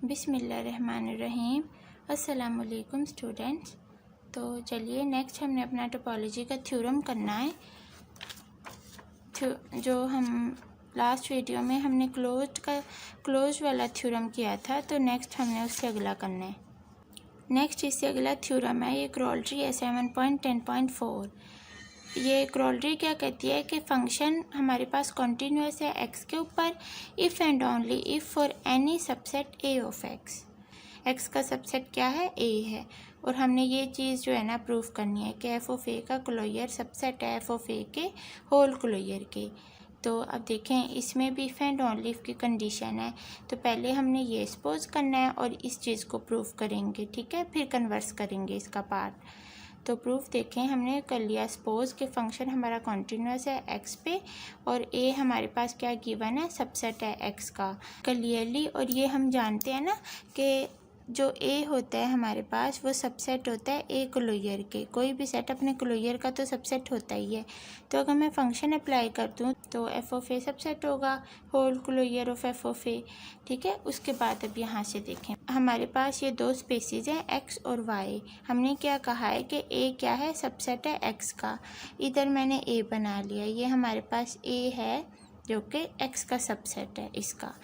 बिस्मिल्लाहिर्रहमानिर्रहीम। अस्सलाम वालेकुम स्टूडेंट्स। तो चलिए नेक्स्ट हमने अपना टोपोलॉजी का थ्योरम करना है। जो हम लास्ट वीडियो में हमने क्लोज वाला थ्योरम किया था, तो नेक्स्ट हमने उससे अगला करना है। नेक्स्ट इससे अगला थ्योरम है, ये क्रोलरी है 7.10.4। ये क्रोलरी क्या कहती है कि फंक्शन हमारे पास कॉन्टीन्यूअस है एक्स के ऊपर if and only if for any subset A of x. X का सबसेट क्या है? ए है। और हमने ये चीज़ जो है ना प्रूव करनी है कि एफ ऑफ ए का क्लोयर सबसेट है एफ ऑफ ए के होल क्लोयर के। तो अब देखें, इसमें भी इफ़ एंड ओनली इफ़ की कंडीशन है। तो पहले हमने ये सपोज करना है और इस चीज़ को प्रूव करेंगे, ठीक है, फिर कन्वर्स करेंगे इसका पार्ट। तो प्रूफ देखें, हमने कर लिया सपोज कि फंक्शन हमारा कॉन्टीन्यूअस है एक्स पे और ए हमारे पास क्या गिवन है, सबसेट है एक्स का क्लियरली। और ये हम जानते हैं ना कि जो ए होता है हमारे पास वो सबसेट होता है ए क्लोयर के। कोई भी सेट अपने क्लोयर का तो सबसेट होता ही है। तो अगर मैं फंक्शन अप्लाई कर दूँ तो एफ ऑफ ए सबसेट होगा whole closure of f of A, ठीक है। उसके बाद अब यहाँ से देखें, हमारे पास ये दो स्पेसिस हैं एक्स और वाई। हमने क्या कहा है कि ए क्या है, सबसेट है एक्स का। इधर मैंने ए बना लिया, ये हमारे पास ए है जो कि एक्स का सबसेट है इसका।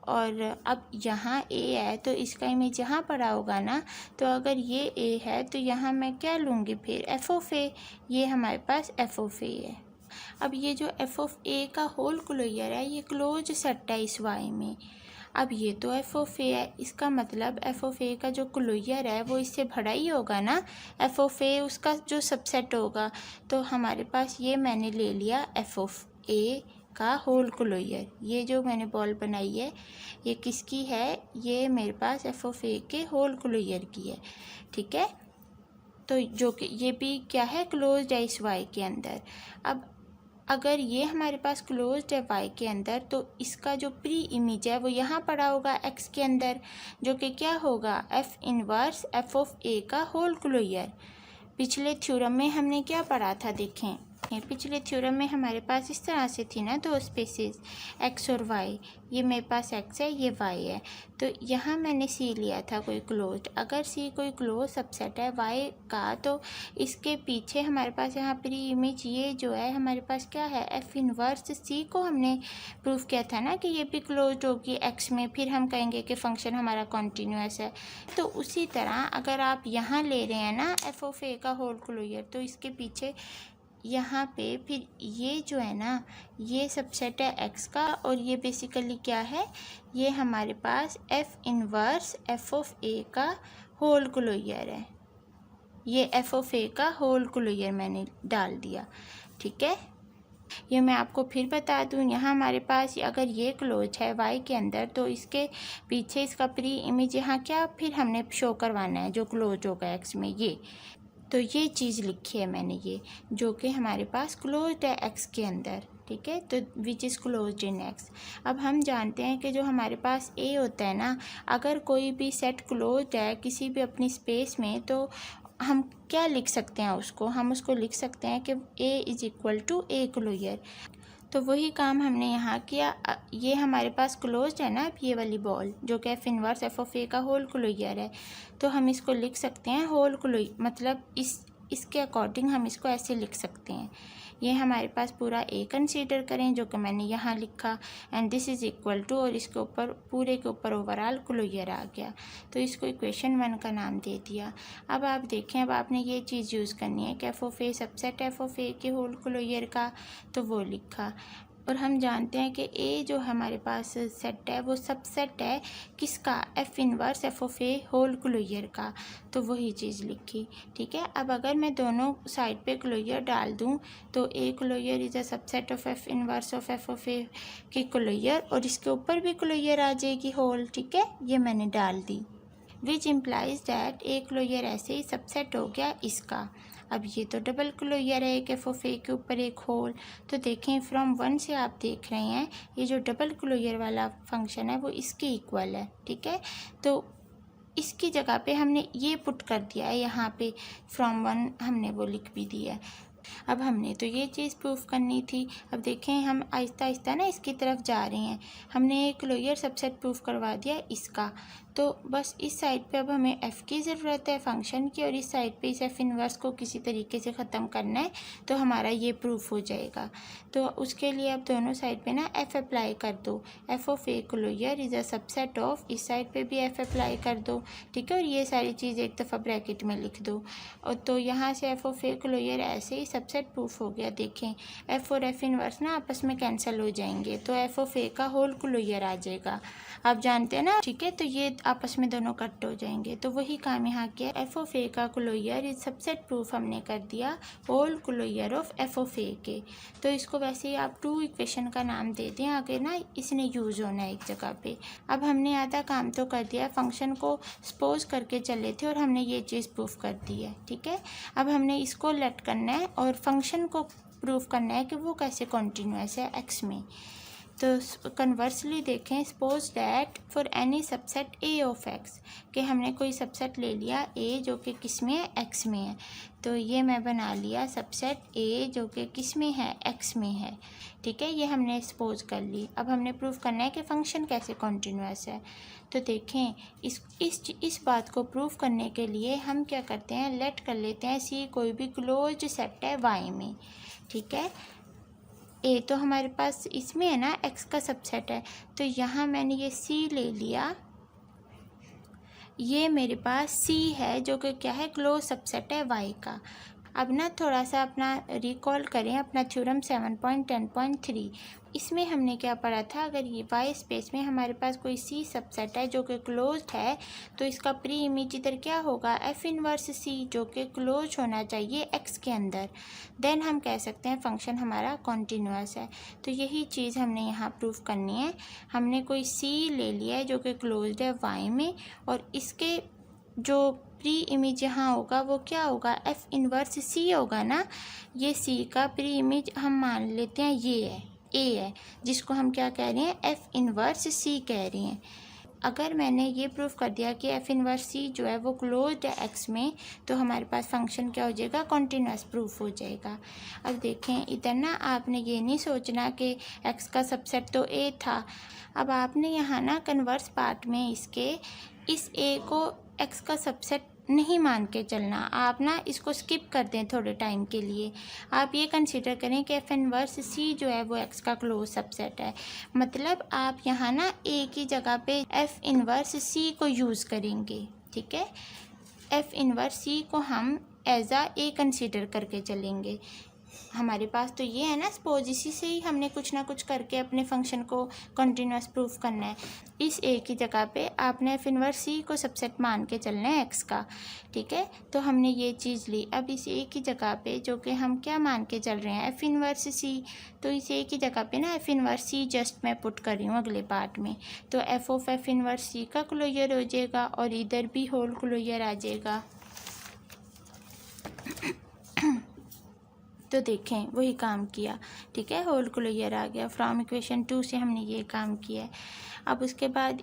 और अब यहाँ ए है तो इसका इमेज यहाँ पड़ा होगा ना। तो अगर ये ए है तो यहाँ मैं क्या लूँगी फिर, एफ ऑफ ए। ये हमारे पास एफ ऑफ ए है। अब ये जो एफ ऑफ ए का होल क्लोयर है ये क्लोज सेट है इस वाई में। अब ये तो एफ ऑफ ए है, इसका मतलब एफ ऑफ ए का जो क्लोयर है वो इससे बड़ा ही होगा ना। एफ ऑफ ए उसका जो सबसेट होगा। तो हमारे पास ये मैंने ले लिया एफ ऑफ ए का होल क्लोयर। ये जो मैंने बॉल बनाई है ये किसकी है, ये मेरे पास एफ ऑफ ए के होल क्लोयर की है, ठीक है। तो जो कि ये भी क्या है, क्लोज्ड है इस वाई के अंदर। अब अगर ये हमारे पास क्लोज्ड है वाई के अंदर तो इसका जो प्री इमेज है वो यहाँ पड़ा होगा एक्स के अंदर, जो कि क्या होगा, एफ इनवर्स एफ ऑफ ए का होल क्लोयर। पिछले थ्योरम में हमने क्या पढ़ा था, देखें पिछले थ्योरम में हमारे पास इस तरह से थी ना दो स्पेसिस एक्स और वाई। ये मेरे पास एक्स है, ये वाई है। तो यहाँ मैंने सी लिया था कोई क्लोज्ड। अगर सी कोई क्लोज सबसेट है वाई का तो इसके पीछे हमारे पास यहाँ प्री इमेज ये जो है हमारे पास क्या है, एफ इनवर्स सी को हमने प्रूव किया था ना कि ये भी क्लोज्ड होगी एक्स में। फिर हम कहेंगे कि फंक्शन हमारा कॉन्टीन्यूअस है। तो उसी तरह अगर आप यहाँ ले रहे हैं ना एफ ऑफ ए का होल क्लोयर, तो इसके पीछे यहाँ पे फिर ये जो है ना ये सबसेट है एक्स का और ये बेसिकली क्या है, ये हमारे पास एफ इनवर्स एफ ऑफ ए का होल क्लोयर है। ये एफ ऑफ ए का होल क्लोयर मैंने डाल दिया, ठीक है। ये मैं आपको फिर बता दूँ, यहाँ हमारे पास अगर ये क्लोज है वाई के अंदर तो इसके पीछे इसका प्री इमेज यहाँ क्या फिर हमने शो करवाना है जो क्लोज होगा एक्स में ये। तो ये चीज़ लिखी है मैंने ये, जो कि हमारे पास क्लोज्ड है एक्स के अंदर, ठीक है। तो which is closed in x. अब हम जानते हैं कि जो हमारे पास ए होता है ना, अगर कोई भी सेट क्लोज्ड है किसी भी अपनी स्पेस में तो हम क्या लिख सकते हैं उसको, हम उसको लिख सकते हैं कि A is equal to A closure. तो वही काम हमने यहाँ किया। ये हमारे पास क्लोज्ड है ना ये वाली बॉल जो कि एफ इनवर्स एफ ऑफ ए का होल क्लोयर है। तो हम इसको लिख सकते हैं होल क्लोयर, मतलब इसके अकॉर्डिंग हम इसको ऐसे लिख सकते हैं। ये हमारे पास पूरा ए कंसीडर करें जो कि मैंने यहाँ लिखा and this is equal to, और इसके ऊपर पूरे के ऊपर ओवरऑल क्लोयर आ गया। तो इसको इक्वेशन 1 का नाम दे दिया। अब आप देखें, अब आपने ये चीज़ यूज़ करनी है कि f of A subset f of A के होल क्लोयर का, तो वो लिखा। और हम जानते हैं कि ए जो हमारे पास सेट है वो सबसेट है किसका, f inverse f of A whole closure का। तो वही चीज़ लिखी, ठीक है। अब अगर मैं दोनों साइड पे क्लोयर डाल दूं तो A closure is a subset of f inverse of f of A की क्लोयर, और इसके ऊपर भी क्लोयर आ जाएगी होल, ठीक है। ये मैंने डाल दी, which implies that A closure ऐसे ही सबसेट हो गया इसका। अब ये तो डबल क्लोयर है एक एफ ऑफ ए के ऊपर एक होल। तो देखें फ्रॉम 1 से आप देख रहे हैं ये जो डबल क्लोयर वाला फंक्शन है वो इसके इक्वल है, ठीक है। तो इसकी जगह पे हमने ये पुट कर दिया है यहाँ पे फ्रॉम 1, हमने वो लिख भी दिया है। अब हमने तो ये चीज़ प्रूफ करनी थी। अब देखें हम आहिस्ता आहिस्ता ना इसकी तरफ जा रहे हैं। हमने एक क्लोजर सबसेट प्रूफ करवा दिया इसका, तो बस इस साइड पे अब हमें f की ज़रूरत है फंक्शन की, और इस साइड पे इस f इन्वर्स को किसी तरीके से ख़त्म करना है, तो हमारा ये प्रूफ हो जाएगा। तो उसके लिए अब दोनों साइड पे ना f अप्लाई कर दो। f of A closure is a subset of, इस साइड पे भी f अप्लाई कर दो, ठीक है। और ये सारी चीज़ एक दफ़ा ब्रैकेट में लिख दो। और तो यहाँ से f ऑफ ए क्लोजर ऐसे ही सबसेट प्रूफ हो गया। देखें f और f इन्वर्स ना आपस में कैंसिल हो जाएंगे, तो f ऑफ ए का होल क्लोजर आ जाएगा। आप जानते हैं ना, ठीक है। तो ये आपस में दोनों कट हो जाएंगे, तो वही काम यहाँ किया। f ऑफ ए का क्लोजर इस सबसेट प्रूफ हमने कर दिया whole closure of f of A के। तो इसको वैसे ही आप टू इक्वेशन का नाम दे दें, आगे ना इसने यूज़ होना है एक जगह पे। अब हमने आधा काम तो कर दिया, फंक्शन को सपोज करके चले थे और हमने ये चीज़ प्रूफ कर दी है, ठीक है। अब हमने इसको लेट करना है और फंक्शन को प्रूफ करना है कि वो कैसे कॉन्टीन्यूअस है x में। तो कन्वर्सली देखें, suppose that for any subset a of x, कि हमने कोई सबसेट ले लिया a जो कि किस में है, x में है। तो ये मैं बना लिया सबसेट a जो कि किस में है, x में है, ठीक है। ये हमने सपोज कर ली। अब हमने प्रूफ करना है कि फंक्शन कैसे कॉन्टीन्यूअस है। तो देखें इस बात को प्रूफ करने के लिए हम क्या करते हैं, लेट कर लेते हैं c कोई भी क्लोज्ड सेट है y में, ठीक है। ए तो हमारे पास इसमें है ना, x का सबसेट है, तो यहाँ मैंने ये c ले लिया। ये मेरे पास c है जो कि क्या है, क्लोज सबसेट है y का। अब ना थोड़ा सा अपना रिकॉल करें अपना थ्योरम 7.10.3। इसमें हमने क्या पढ़ा था, अगर ये y स्पेस में हमारे पास कोई c सबसेट है जो कि क्लोज्ड है, तो इसका प्री इमेज इधर क्या होगा, f इनवर्स c जो कि क्लोज होना चाहिए x के अंदर। देन हम कह सकते हैं फंक्शन हमारा कॉन्टीन्यूअस है। तो यही चीज़ हमने यहाँ प्रूफ करनी है। हमने कोई c ले लिया है जो कि क्लोज्ड है y में, और इसके जो प्री इमेज यहाँ होगा वो क्या होगा, f इनवर्स c होगा ना। ये c का प्री इमेज हम मान लेते हैं ये है, a है, जिसको हम क्या कह रहे हैं, f इनवर्स c कह रहे हैं। अगर मैंने ये प्रूफ कर दिया कि f इनवर्स c जो है वो क्लोज्ड है x में, तो हमारे पास फंक्शन क्या हो जाएगा, कॉन्टीन्यूअस प्रूफ हो जाएगा। अब देखें इधर ना आपने ये नहीं सोचना कि x का सबसेट तो a था। अब आपने यहाँ ना कन्वर्स पार्ट में इसके इस a को x का सबसेट नहीं मान के चलना। आप ना इसको स्किप कर दें थोड़े टाइम के लिए। आप ये कंसीडर करें कि f इनवर्स c जो है वो x का क्लोज सबसेट है। मतलब आप यहाँ ना a की जगह पे f इनवर्स c को यूज़ करेंगे, ठीक है। f इनवर्स c को हम एज आ a कंसीडर करके चलेंगे। हमारे पास तो ये है ना, सपोज इसी से ही हमने कुछ ना कुछ करके अपने फंक्शन को कॉन्टीन्यूअस प्रूफ करना है। इस a की जगह पे आपने f इनवर्स c को सबसेट मान के चलना है x का, ठीक है। तो हमने ये चीज़ ली। अब इस a की जगह पे जो कि हम क्या मान के चल रहे हैं, f इनवर्स c, तो इस a की जगह पे ना f इनवर्स c जस्ट मैं पुट कर रही हूँ अगले पार्ट में। तो f of f inverse c का क्लोजर हो जाएगा और इधर भी होल क्लोजर आ जाएगा। तो देखें वही काम किया, ठीक है, होल क्लोजर आ गया। फ्रॉम इक्वेशन 2 से हमने ये काम किया है। अब उसके बाद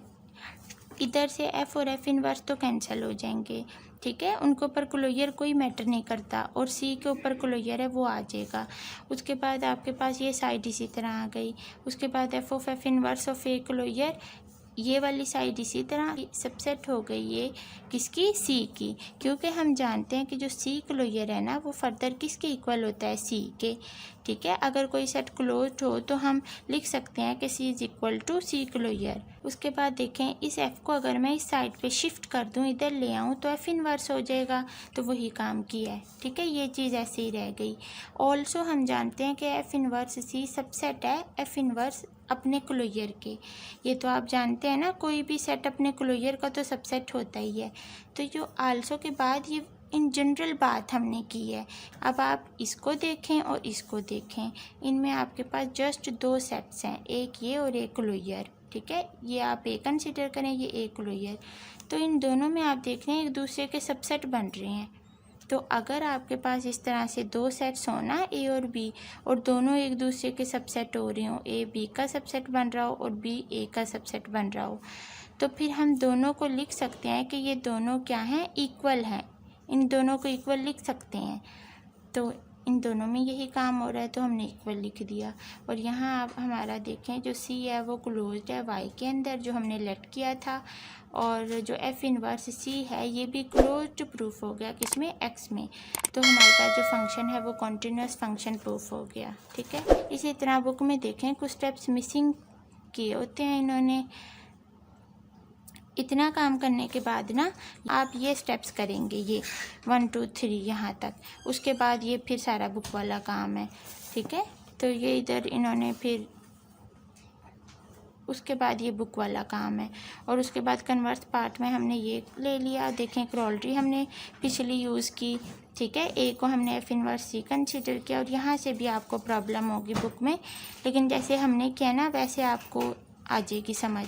इधर से f और f इनवर्स तो कैंसिल हो जाएंगे, ठीक है, उनके ऊपर क्लोजर कोई मैटर नहीं करता, और c के ऊपर क्लोजर है वो आ जाएगा। उसके बाद आपके पास ये साइड इसी तरह आ गई। उसके बाद f of f inverse of a closure, ये वाली साइड इसी तरह सबसेट हो गई ये किसकी, c की, क्योंकि हम जानते हैं कि जो c क्लोजर है ना वो फर्दर किसके इक्वल होता है, c के, ठीक है। अगर कोई सेट क्लोज्ड हो तो हम लिख सकते हैं कि c is equal to c closure. उसके बाद देखें इस f को अगर मैं इस साइड पे शिफ्ट कर दूं, इधर ले आऊं, तो f इनवर्स हो जाएगा। तो वही काम किया है, ठीक है, ये चीज़ ऐसे ही रह गई। ऑल्सो हम जानते हैं कि f इनवर्स c सबसेट है f इनवर्स अपने क्लोजर के। ये तो आप जानते हैं ना, कोई भी सेट अपने क्लोजर का तो सबसेट होता ही है। तो जो आल्सो के बाद ये इन जनरल बात हमने की है। अब आप इसको देखें और इसको देखें, इनमें आपके पास जस्ट दो सेट्स हैं, एक ये और एक क्लोजर, ठीक है। ये आप ए कंसिडर करें, ये ए क्लोजर। तो इन दोनों में आप देख रहे हैं एक दूसरे के सबसेट बन रहे हैं। तो अगर आपके पास इस तरह से दो सेट्स हो ना, ए और बी, और दोनों एक दूसरे के सबसेट हो रहे हो, ए बी का सबसेट बन रहा हो और बी ए का सबसेट बन रहा हो, तो फिर हम दोनों को लिख सकते हैं कि ये दोनों क्या हैं, इक्वल हैं। इन दोनों को इक्वल लिख सकते हैं। तो इन दोनों में यही काम हो रहा है तो हमने इक्वल लिख दिया। और यहाँ आप हमारा देखें जो सी है वो क्लोज्ड है वाई के अंदर जो हमने लेट किया था, और जो एफ इनवर्स सी है ये भी क्लोज्ड प्रूफ हो गया किसमें, एक्स में। तो हमारे पास जो फंक्शन है वो कॉन्टीन्यूस फंक्शन प्रूफ हो गया। ठीक है, इसी तरह बुक में देखें कुछ स्टेप्स मिसिंग किए होते हैं इन्होंने। इतना काम करने के बाद ना आप ये स्टेप्स करेंगे, ये 1 2 3 यहाँ तक, उसके बाद ये फिर सारा बुक वाला काम है। ठीक है, तो ये इधर इन्होंने फिर उसके बाद ये बुक वाला काम है, और उसके बाद कन्वर्स पार्ट में हमने ये ले लिया। देखें क्रॉलरी हमने पिछली यूज़ की। ठीक है, ए को हमने एफ इनवर्स सी कंसीडर किया, और यहाँ से भी आपको प्रॉब्लम होगी बुक में, लेकिन जैसे हमने किया ना वैसे आपको आ जाएगी समझ।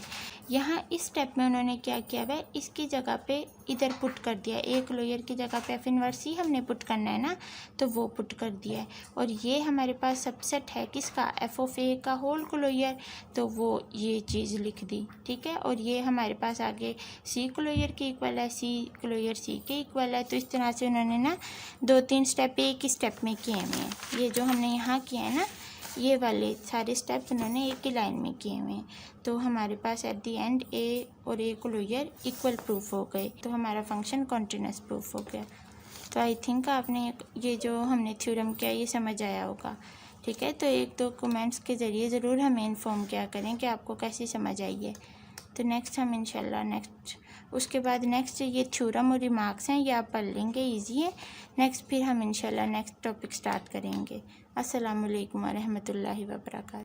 यहाँ इस स्टेप में उन्होंने क्या किया है, इसकी जगह पे इधर पुट कर दिया, एक लोयर की जगह पे एफ इनवर्स सी हमने पुट करना है ना, तो वो पुट कर दिया है। और ये हमारे पास सबसेट है किसका, एफ ऑफ ए का होल क्लोयर, तो वो ये चीज़ लिख दी। ठीक है, और ये हमारे पास आगे सी क्लोयर के इक्वल है, सी क्लोयर सी के इक्वल है। तो इस तरह से उन्होंने ना 2-3 स्टेप एक ही स्टेप में किए हुए हैं। ये जो हमने यहाँ किया है ना, ये वाले सारे स्टेप्स उन्होंने एक ही लाइन में किए हुए हैं। तो हमारे पास एट दी एंड ए और ए क्लोयर इक्वल प्रूफ हो गए, तो हमारा फंक्शन कॉन्टीन्यूस प्रूफ हो गया। तो आई थिंक आपने ये जो हमने थ्योरम किया ये समझ आया होगा। ठीक है, तो 1-2 कमेंट्स के ज़रिए ज़रूर हमें इन्फॉर्म किया करें कि आपको कैसी समझ आई है। तो नेक्स्ट हम इंशाल्लाह नेक्स्ट उसके बाद नेक्स्ट ये थ्योरम और रिमार्क्स हैं, ये आप पढ़ लेंगे, इजी है। नेक्स्ट फिर हम इंशाल्लाह नेक्स्ट टॉपिक स्टार्ट करेंगे। अस्सलामु अलैकुम व रहमतुल्लाहि व बरकातहू।